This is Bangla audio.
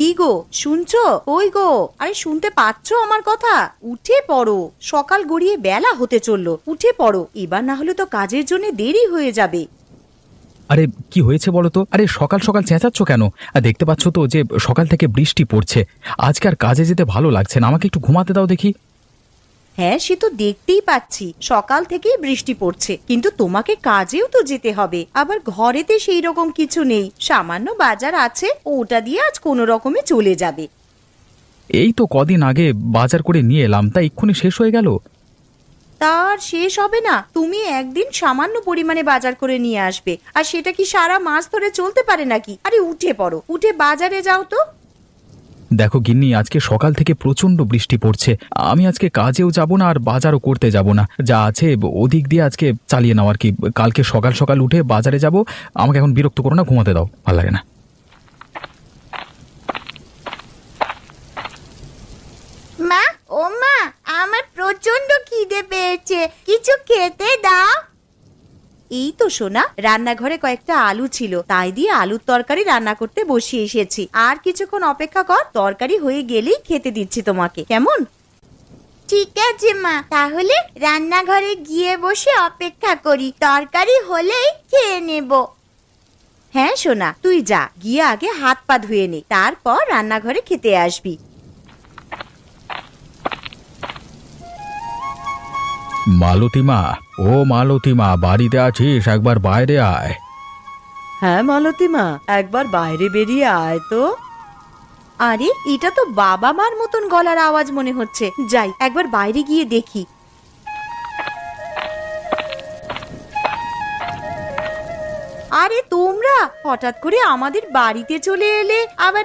কি গো, শুনছো? ওই গো, আরে শুনতে পাচ্ছো আমার কথা? উঠে পড়ো, সকাল গড়িয়ে বেলা হতে চললো, উঠে পড়ো, এবার না হলে তো কাজের জন্য দেরি হয়ে যাবে। আরে কি হয়েছে বলো তো? আরে সকাল সকাল চেঁচাচ্ছ কেন? দেখতে পাচ্ছ তো যে সকাল থেকে বৃষ্টি পড়ছে। আজকে আর কাজে যেতে ভালো লাগছে না, আমাকে একটু ঘুমাতে দাও দেখি। হ্যাঁ, সে তো দেখতেই পাচ্ছি, সকাল থেকেই বৃষ্টি পড়ছে, কিন্তু তোমাকে কাজেও তো যেতে হবে। আবার ঘরেতে সেই রকম কিছু নেই, সামান্য বাজার আছে, ওটা দিয়ে আজ কোনো রকমে চলে যাবে। এই তো কদিন আগে বাজার করে নিয়ে এলাম, তা এক্ষুনি শেষ হয়ে গেল। তার শেষ হবে না? তুমি একদিন সামান্য পরিমাণে বাজার করে নিয়ে আসবে, আর সেটা কি সারা মাস ধরে চলতে পারে নাকি? আরে উঠে পড়ো, উঠে বাজারে যাও তো। দেখো গিন্নি, আজকে সকাল থেকে প্রচন্ড বৃষ্টি পড়ছে। আমি আজকে কাজেও যাব না আর বাজারও করতে যাব না, যা আছে ওদিক দিয়ে আজকে চালিয়ে নাও আর কি। কালকে সকাল সকাল উঠে বাজারে যাব। আমাকে এখন বিরক্ত করো না, ঘুমাতে দাও, ভালো লাগে না। মা, ও মা, আমার প্রচন্ড খিদে পেয়েছে, কিছু খেতে দাও। এই তো সোনা, রান্নাঘরে কয়েকটা আলু ছিল, তাই দিয়ে আলুর তরকারি রান্না করতে বসিয়ে এসেছি। আর কিছুক্ষণ অপেক্ষা কর, তরকারি হয়ে গেলেই খেতে দিচ্ছি তোমাকে, কেমন? ঠিক আছে মা, তাহলে রান্নাঘরে গিয়ে বসে অপেক্ষা করি, তরকারি হলেই খেয়ে নেব। হ্যাঁ সোনা, তুই যা, গিয়ে আগে হাত পা ধুয়ে নে, তারপর রান্নাঘরে খেতে আসবি। মালতীমা, ও মালতীমা, বাড়িতে আছিস? একবার বাইরে আয়। হ্যাঁ মালতী মা, একবার বাইরে বেরিয়ে আয় তো। আরে এটা তো বাবা মার মতন গলার আওয়াজ মনে হচ্ছে, যাই একবার বাইরে গিয়ে দেখি। আরে তোমরা হঠাৎ করে আমাদের বাড়িতে চলে এলে, আবার